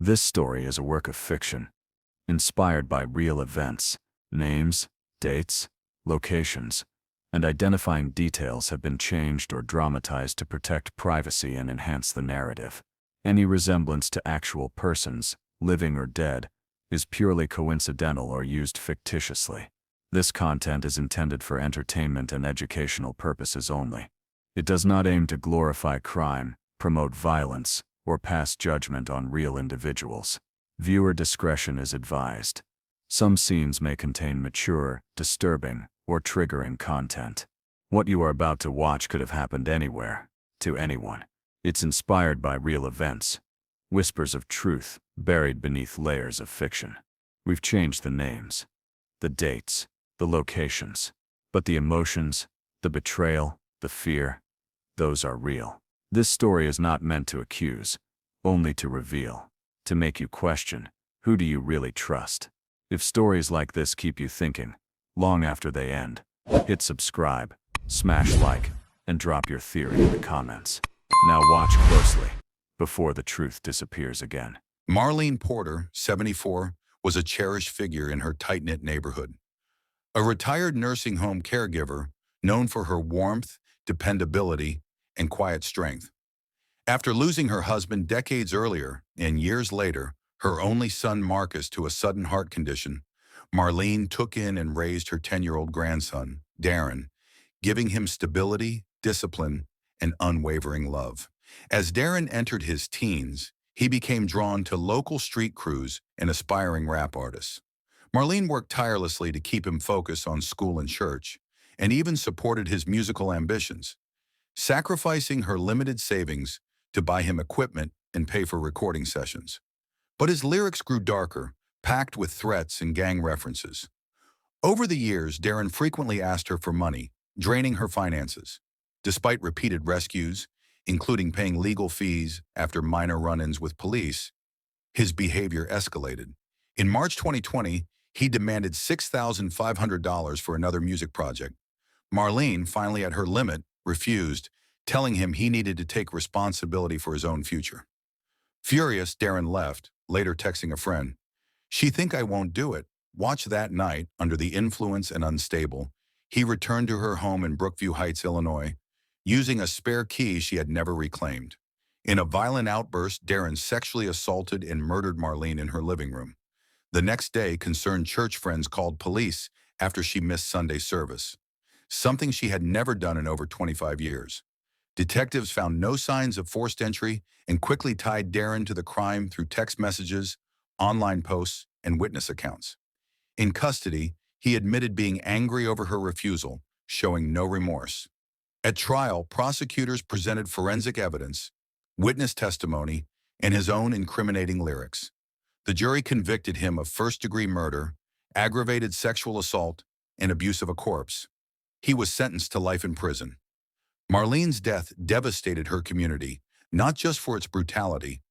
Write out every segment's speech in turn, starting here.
This story is a work of fiction, inspired by real events. Names, dates, locations, and identifying details have been changed or dramatized to protect privacy and enhance the narrative. Any resemblance to actual persons, living or dead, is purely coincidental or used fictitiously. This content is intended for entertainment and educational purposes only. It does not aim to glorify crime, promote violence, or pass judgment on real individuals. Viewer discretion is advised. Some scenes may contain mature, disturbing, or triggering content. What you are about to watch could have happened anywhere, to anyone. It's inspired by real events. Whispers of truth buried beneath layers of fiction. We've changed the names, the dates, the locations, but the emotions, the betrayal, the fear, those are real. This story is not meant to accuse, only to reveal, to make you question, who do you really trust? If stories like this keep you thinking, long after they end, hit subscribe, smash like, and drop your theory in the comments. Now watch closely, before the truth disappears again. Marlene Porter, 74, was a cherished figure in her tight-knit neighborhood. A retired nursing home caregiver known for her warmth, dependability, and quiet strength. After losing her husband decades earlier, and years later, her only son Marcus to a sudden heart condition, Marlene took in and raised her 10-year-old grandson, Darren, giving him stability, discipline, and unwavering love. As Darren entered his teens, he became drawn to local street crews and aspiring rap artists. Marlene worked tirelessly to keep him focused on school and church, and even supported his musical ambitions, sacrificing her limited savings to buy him equipment and pay for recording sessions. But his lyrics grew darker, packed with threats and gang references. Over the years, Darren frequently asked her for money, draining her finances. Despite repeated rescues, including paying legal fees after minor run-ins with police, his behavior escalated. In March 2020, he demanded $6,500 for another music project. Marlene, finally at her limit, refused, telling him he needed to take responsibility for his own future. Furious, Darren left, later texting a friend, "She think I won't do it." Watch that night, under the influence and unstable, he returned to her home in Brookview Heights, Illinois, using a spare key she had never reclaimed. In a violent outburst, Darren sexually assaulted and murdered Marlene in her living room. The next day, concerned church friends called police after she missed Sunday service, something she had never done in over 25 years. Detectives found no signs of forced entry and quickly tied Darren to the crime through text messages, online posts, and witness accounts. In custody, he admitted being angry over her refusal, showing no remorse. At trial, prosecutors presented forensic evidence, witness testimony, and his own incriminating lyrics. The jury convicted him of first-degree murder, aggravated sexual assault, and abuse of a corpse. He was sentenced to life in prison. Marlene's death devastated her community, not just for its brutality,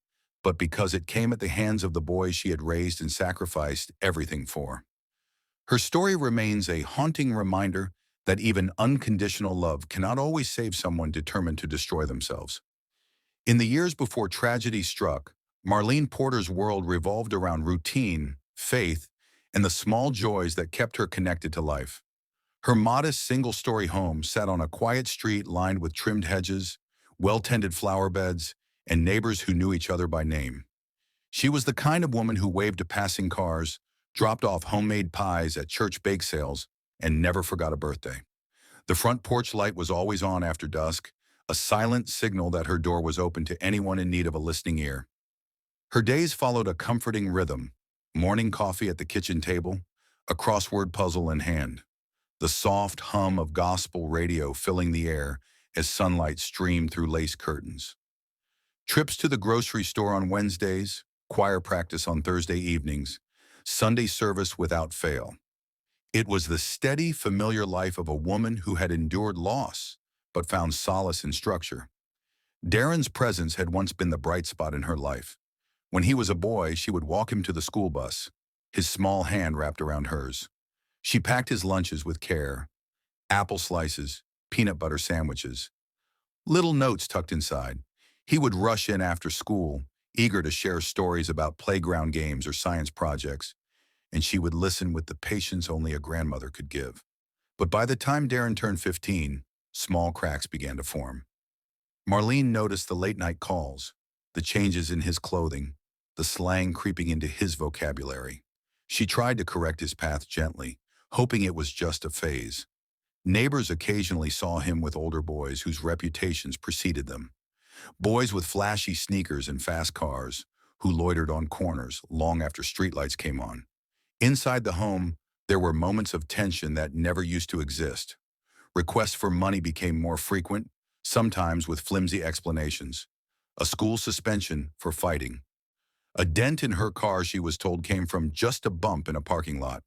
but because it came at the hands of the boys she had raised and sacrificed everything for. Her story remains a haunting reminder that even unconditional love cannot always save someone determined to destroy themselves. In the years before tragedy struck, Marlene Porter's world revolved around routine, faith, and the small joys that kept her connected to life. Her modest single-story home sat on a quiet street lined with trimmed hedges, well-tended flower beds, and neighbors who knew each other by name. She was the kind of woman who waved to passing cars, dropped off homemade pies at church bake sales, and never forgot a birthday. The front porch light was always on after dusk, a silent signal that her door was open to anyone in need of a listening ear. Her days followed a comforting rhythm: morning coffee at the kitchen table, a crossword puzzle in hand, the soft hum of gospel radio filling the air as sunlight streamed through lace curtains. Trips to the grocery store on Wednesdays, choir practice on Thursday evenings, Sunday service without fail. It was the steady, familiar life of a woman who had endured loss, but found solace in structure. Darren's presence had once been the bright spot in her life. When he was a boy, she would walk him to the school bus, his small hand wrapped around hers. She packed his lunches with care: apple slices, peanut butter sandwiches, little notes tucked inside. He would rush in after school, eager to share stories about playground games or science projects, and she would listen with the patience only a grandmother could give. But by the time Darren turned 15, small cracks began to form. Marlene noticed the late-night calls, the changes in his clothing, the slang creeping into his vocabulary. She tried to correct his path gently, hoping it was just a phase. Neighbors occasionally saw him with older boys whose reputations preceded them. Boys with flashy sneakers and fast cars, who loitered on corners long after streetlights came on. Inside the home, there were moments of tension that never used to exist. Requests for money became more frequent, sometimes with flimsy explanations. A school suspension for fighting. A dent in her car, she was told, came from just a bump in a parking lot.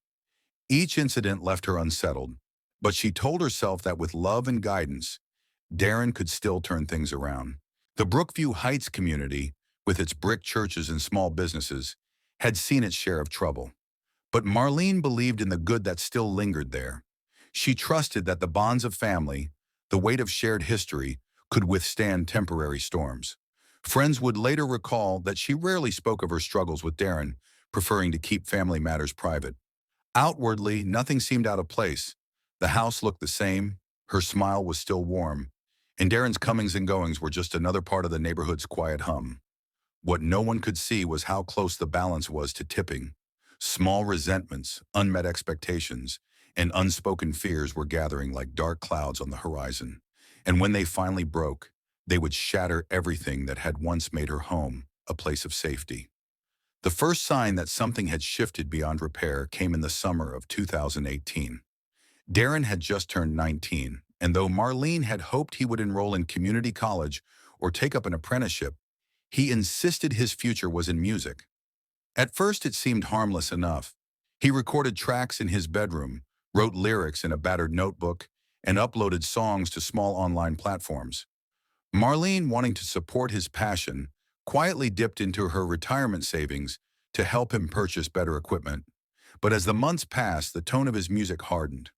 Each incident left her unsettled, but she told herself that with love and guidance, Darren could still turn things around. The Brookview Heights community, with its brick churches and small businesses, had seen its share of trouble. But Marlene believed in the good that still lingered there. She trusted that the bonds of family, the weight of shared history, could withstand temporary storms. Friends would later recall that she rarely spoke of her struggles with Darren, preferring to keep family matters private. Outwardly, nothing seemed out of place. The house looked the same, her smile was still warm, and Darren's comings and goings were just another part of the neighborhood's quiet hum. What no one could see was how close the balance was to tipping. Small resentments, unmet expectations, and unspoken fears were gathering like dark clouds on the horizon. And when they finally broke, they would shatter everything that had once made her home a place of safety. The first sign that something had shifted beyond repair came in the summer of 2018. Darren had just turned 19, and though Marlene had hoped he would enroll in community college or take up an apprenticeship, he insisted his future was in music. At first it seemed harmless enough. He recorded tracks in his bedroom, wrote lyrics in a battered notebook, and uploaded songs to small online platforms. Marlene, wanting to support his passion, quietly dipped into her retirement savings to help him purchase better equipment. But as the months passed, the tone of his music hardened.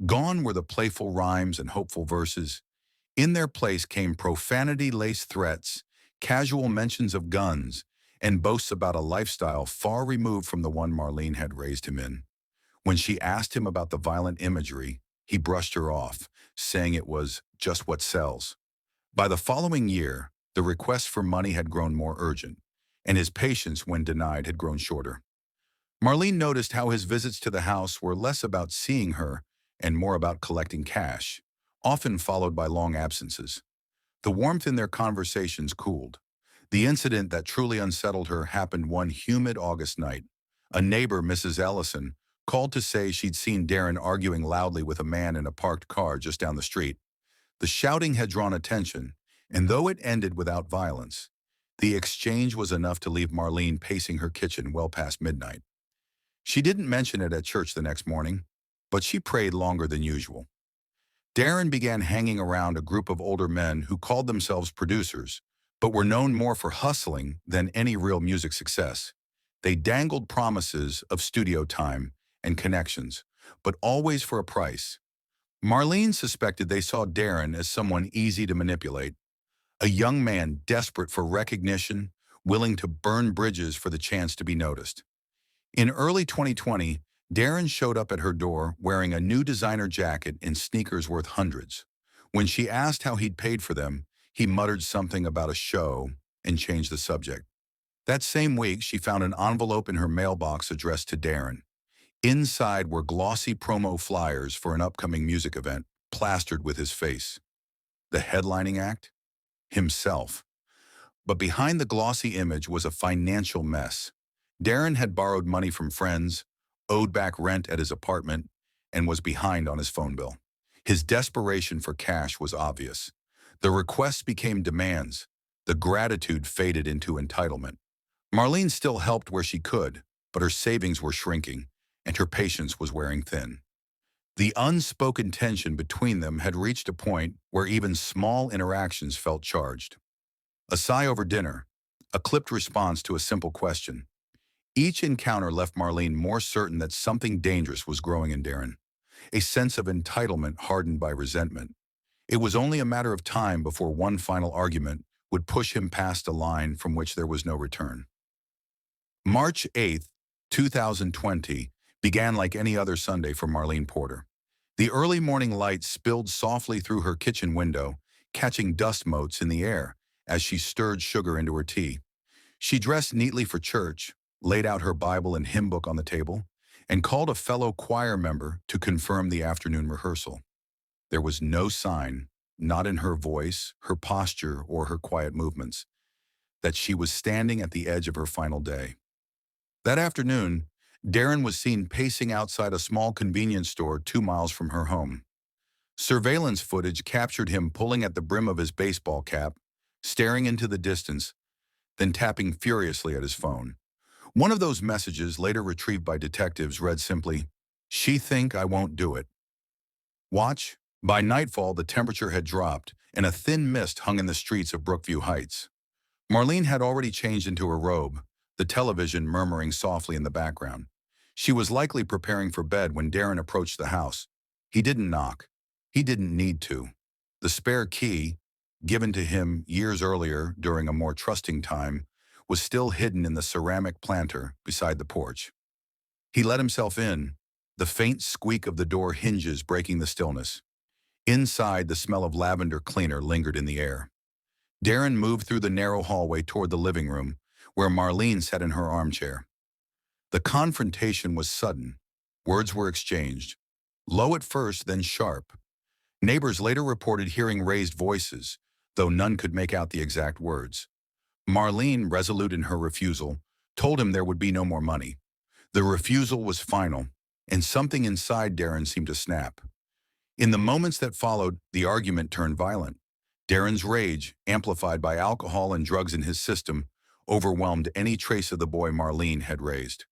Gone were the playful rhymes and hopeful verses. In their place came profanity-laced threats, casual mentions of guns, and boasts about a lifestyle far removed from the one Marlene had raised him in. When she asked him about the violent imagery, he brushed her off, saying it was just what sells. By the following year, the requests for money had grown more urgent, and his patience when denied had grown shorter. Marlene noticed how his visits to the house were less about seeing her and more about collecting cash, often followed by long absences. The warmth in their conversations cooled. The incident that truly unsettled her happened one humid August night. A neighbor, Mrs. Ellison, called to say she'd seen Darren arguing loudly with a man in a parked car just down the street. The shouting had drawn attention, and though it ended without violence, the exchange was enough to leave Marlene pacing her kitchen well past midnight. She didn't mention it at church the next morning, but she prayed longer than usual. Darren began hanging around a group of older men who called themselves producers, but were known more for hustling than any real music success. They dangled promises of studio time and connections, but always for a price. Marlene suspected they saw Darren as someone easy to manipulate, a young man desperate for recognition, willing to burn bridges for the chance to be noticed. In early 2020, Darren showed up at her door wearing a new designer jacket and sneakers worth hundreds. When she asked how he'd paid for them, he muttered something about a show and changed the subject. That same week, she found an envelope in her mailbox addressed to Darren. Inside were glossy promo flyers for an upcoming music event, plastered with his face. The headlining act? Himself. But behind the glossy image was a financial mess. Darren had borrowed money from friends, owed back rent at his apartment, and was behind on his phone bill. His desperation for cash was obvious. The requests became demands. The gratitude faded into entitlement. Marlene still helped where she could, but her savings were shrinking, and her patience was wearing thin. The unspoken tension between them had reached a point where even small interactions felt charged. A sigh over dinner, a clipped response to a simple question. Each encounter left Marlene more certain that something dangerous was growing in Darren, a sense of entitlement hardened by resentment. It was only a matter of time before one final argument would push him past a line from which there was no return. March 8th, 2020, began like any other Sunday for Marlene Porter. The early morning light spilled softly through her kitchen window, catching dust motes in the air as she stirred sugar into her tea. She dressed neatly for church, laid out her Bible and hymn book on the table, and called a fellow choir member to confirm the afternoon rehearsal. There was no sign, not in her voice, her posture, or her quiet movements, that she was standing at the edge of her final day. That afternoon, Darren was seen pacing outside a small convenience store 2 miles from her home. Surveillance footage captured him pulling at the brim of his baseball cap, staring into the distance, then tapping furiously at his phone. One of those messages, later retrieved by detectives, read simply, "She think I won't do it. Watch." By nightfall, the temperature had dropped, and a thin mist hung in the streets of Brookview Heights. Marlene had already changed into her robe, the television murmuring softly in the background. She was likely preparing for bed when Darren approached the house. He didn't knock. He didn't need to. The spare key, given to him years earlier during a more trusting time, was still hidden in the ceramic planter beside the porch. He let himself in, the faint squeak of the door hinges breaking the stillness. Inside, the smell of lavender cleaner lingered in the air. Darren moved through the narrow hallway toward the living room, where Marlene sat in her armchair. The confrontation was sudden. Words were exchanged. Low at first, then sharp. Neighbors later reported hearing raised voices, though none could make out the exact words. Marlene, resolute in her refusal, told him there would be no more money. The refusal was final, and something inside Darren seemed to snap. In the moments that followed, the argument turned violent. Darren's rage, amplified by alcohol and drugs in his system, overwhelmed any trace of the boy Marlene had raised.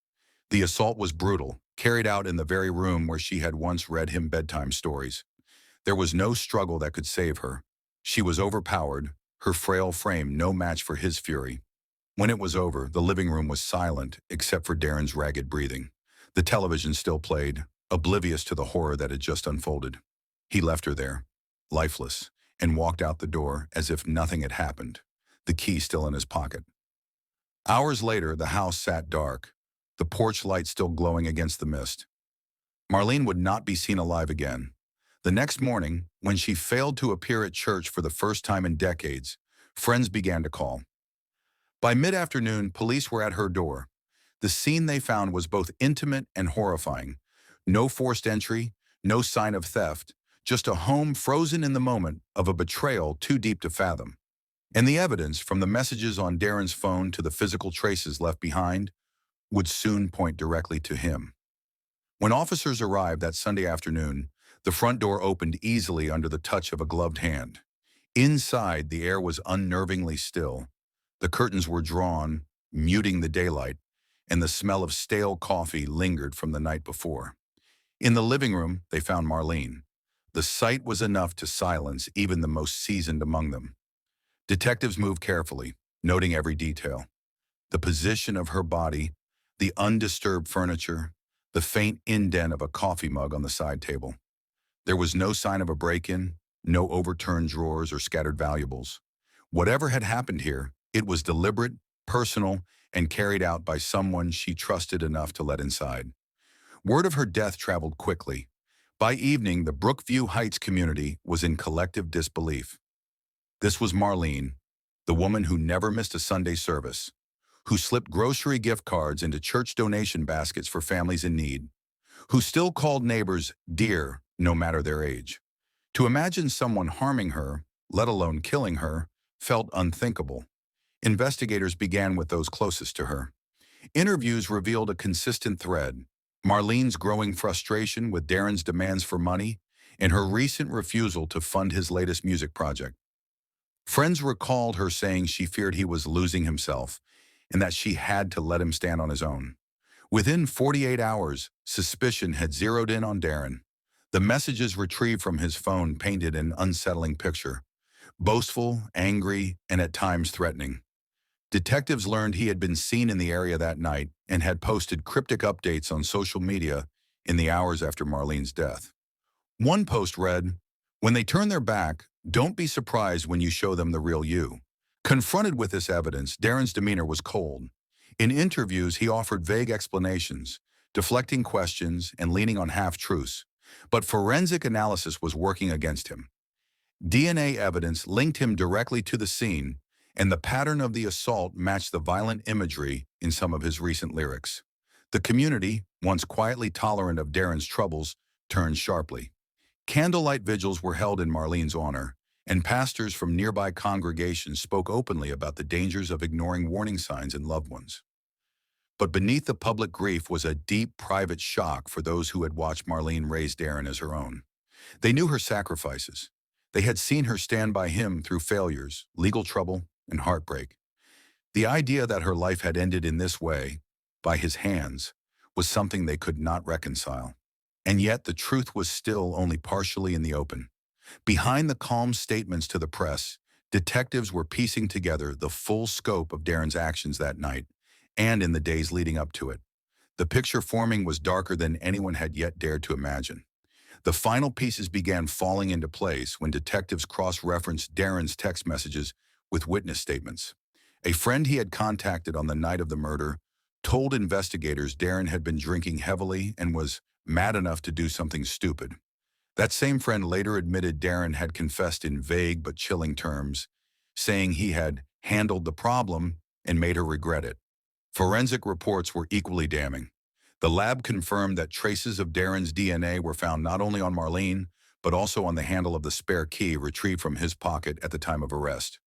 The assault was brutal, carried out in the very room where she had once read him bedtime stories. There was no struggle that could save her. She was overpowered, her frail frame no match for his fury. When it was over, the living room was silent except for Darren's ragged breathing. The television still played, oblivious to the horror that had just unfolded. He left her there, lifeless, and walked out the door as if nothing had happened, the key still in his pocket. Hours later, the house sat dark, the porch light still glowing against the mist. Marlene would not be seen alive again. The next morning, when she failed to appear at church for the first time in decades, friends began to call. By mid-afternoon, police were at her door. The scene they found was both intimate and horrifying. No forced entry, no sign of theft, just a home frozen in the moment of a betrayal too deep to fathom. And the evidence, from the messages on Darren's phone to the physical traces left behind, would soon point directly to him. When officers arrived that Sunday afternoon, the front door opened easily under the touch of a gloved hand. Inside, the air was unnervingly still. The curtains were drawn, muting the daylight, and the smell of stale coffee lingered from the night before. In the living room, they found Marlene. The sight was enough to silence even the most seasoned among them. Detectives moved carefully, noting every detail. The position of her body, the undisturbed furniture, the faint indent of a coffee mug on the side table. There was no sign of a break-in, no overturned drawers or scattered valuables. Whatever had happened here, it was deliberate, personal, and carried out by someone she trusted enough to let inside. Word of her death traveled quickly. By evening, the Brookview Heights community was in collective disbelief. This was Marlene, the woman who never missed a Sunday service, who slipped grocery gift cards into church donation baskets for families in need, who still called neighbors dear no matter their age. To imagine someone harming her, let alone killing her, felt unthinkable. Investigators began with those closest to her. Interviews revealed a consistent thread: Marlene's growing frustration with Darren's demands for money and her recent refusal to fund his latest music project. Friends recalled her saying she feared he was losing himself and that she had to let him stand on his own. Within 48 hours, suspicion had zeroed in on Darren. The messages retrieved from his phone painted an unsettling picture: boastful, angry, and at times threatening. Detectives learned he had been seen in the area that night and had posted cryptic updates on social media in the hours after Marlene's death. One post read, "When they turn their back, don't be surprised when you show them the real you. Confronted with this evidence, Darren's demeanor was cold. In interviews, he offered vague explanations, deflecting questions and leaning on half-truths. But forensic analysis was working against him. DNA evidence linked him directly to the scene, and the pattern of the assault matched the violent imagery in some of his recent lyrics. The community, once quietly tolerant of Darren's troubles, turned sharply. Candlelight vigils were held in Marlene's honor, and pastors from nearby congregations spoke openly about the dangers of ignoring warning signs in loved ones. But beneath the public grief was a deep private shock for those who had watched Marlene raise Darren as her own. They knew her sacrifices. They had seen her stand by him through failures, legal trouble, and heartbreak. The idea that her life had ended in this way, by his hands, was something they could not reconcile. And yet the truth was still only partially in the open. Behind the calm statements to the press, detectives were piecing together the full scope of Darren's actions that night, and in the days leading up to it. The picture forming was darker than anyone had yet dared to imagine. The final pieces began falling into place when detectives cross-referenced Darren's text messages with witness statements. A friend he had contacted on the night of the murder told investigators Darren had been drinking heavily and was mad enough to do something stupid. That same friend later admitted Darren had confessed in vague but chilling terms, saying he had handled the problem and made her regret it. Forensic reports were equally damning. The lab confirmed that traces of Darren's DNA were found not only on Marlene, but also on the handle of the spare key retrieved from his pocket at the time of arrest.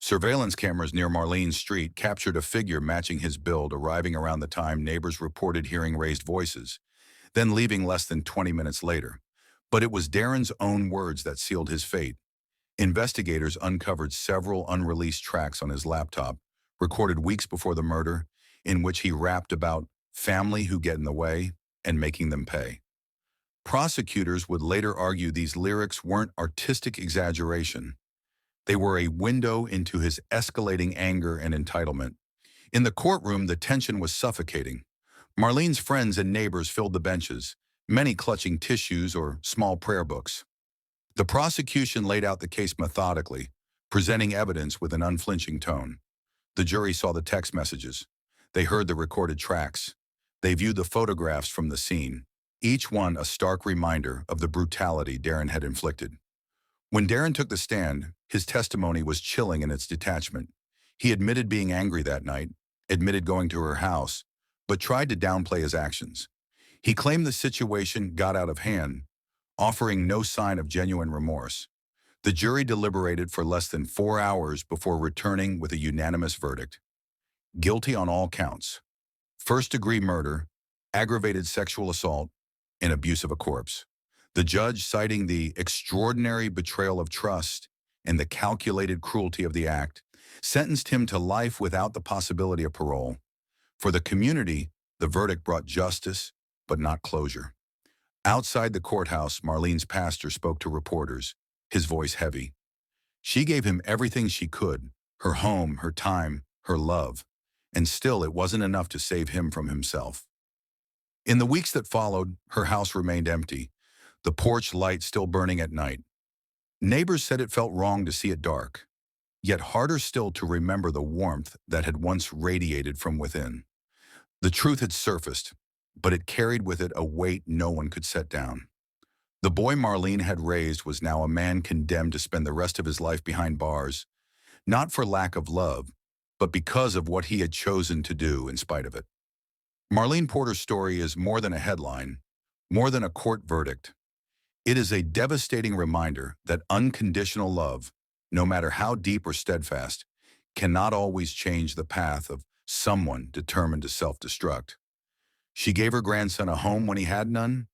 Surveillance cameras near Marlene's street captured a figure matching his build arriving around the time neighbors reported hearing raised voices, then leaving less than 20 minutes later. But it was Darren's own words that sealed his fate. Investigators uncovered several unreleased tracks on his laptop, recorded weeks before the murder, in which he rapped about family who get in the way and making them pay. Prosecutors would later argue these lyrics weren't artistic exaggeration. They were a window into his escalating anger and entitlement. In the courtroom, the tension was suffocating. Marlene's friends and neighbors filled the benches, many clutching tissues or small prayer books. The prosecution laid out the case methodically, presenting evidence with an unflinching tone. The jury saw the text messages. They heard the recorded tracks. They viewed the photographs from the scene, each one a stark reminder of the brutality Darren had inflicted. When Darren took the stand, his testimony was chilling in its detachment. He admitted being angry that night, admitted going to her house, but tried to downplay his actions. He claimed the situation got out of hand, offering no sign of genuine remorse. The jury deliberated for less than 4 hours before returning with a unanimous verdict. Guilty on all counts: first-degree murder, aggravated sexual assault, and abuse of a corpse. The judge, citing the extraordinary betrayal of trust and the calculated cruelty of the act, sentenced him to life without the possibility of parole. For the community, the verdict brought justice, but not closure. Outside the courthouse, Marlene's pastor spoke to reporters, his voice heavy. She gave him everything she could: her home, her time, her love. And still it wasn't enough to save him from himself. In the weeks that followed, her house remained empty, the porch light still burning at night. Neighbors said it felt wrong to see it dark, yet harder still to remember the warmth that had once radiated from within. The truth had surfaced, but it carried with it a weight no one could set down. The boy Marlene had raised was now a man condemned to spend the rest of his life behind bars, not for lack of love, but because of what he had chosen to do in spite of it. Marlene Porter's story is more than a headline, more than a court verdict. It is a devastating reminder that unconditional love, no matter how deep or steadfast, cannot always change the path of someone determined to self-destruct. She gave her grandson a home when he had none,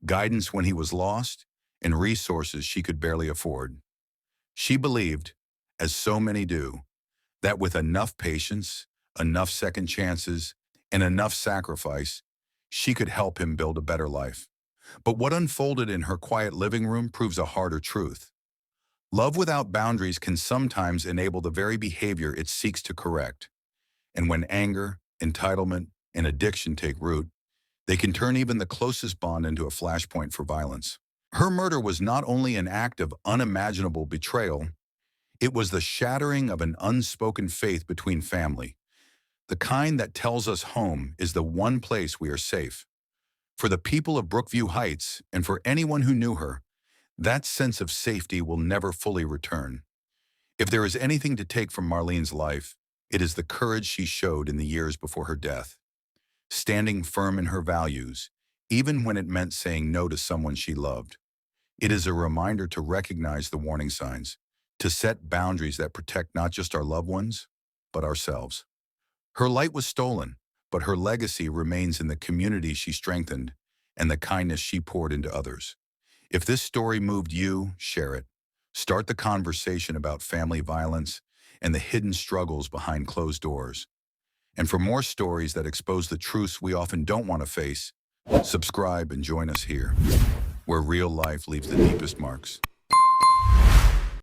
guidance when he was lost, and resources she could barely afford. She believed, as so many do, that with enough patience, enough second chances, and enough sacrifice, she could help him build a better life. But what unfolded in her quiet living room proves a harder truth. Love without boundaries can sometimes enable the very behavior it seeks to correct. And when anger, entitlement, and addiction take root, they can turn even the closest bond into a flashpoint for violence. Her murder was not only an act of unimaginable betrayal, It was the shattering of an unspoken faith between family, the kind that tells us home is the one place we are safe. For the people of Brookview Heights, and for anyone who knew her, that sense of safety will never fully return. If there is anything to take from Marlene's life, it is the courage she showed in the years before her death, standing firm in her values, even when it meant saying no to someone she loved. It is a reminder to recognize the warning signs, to set boundaries that protect not just our loved ones, but ourselves. Her light was stolen, but her legacy remains in the community she strengthened and the kindness she poured into others. If this story moved you, share it. Start the conversation about family violence and the hidden struggles behind closed doors. And for more stories that expose the truths we often don't want to face, subscribe and join us here, where real life leaves the deepest marks.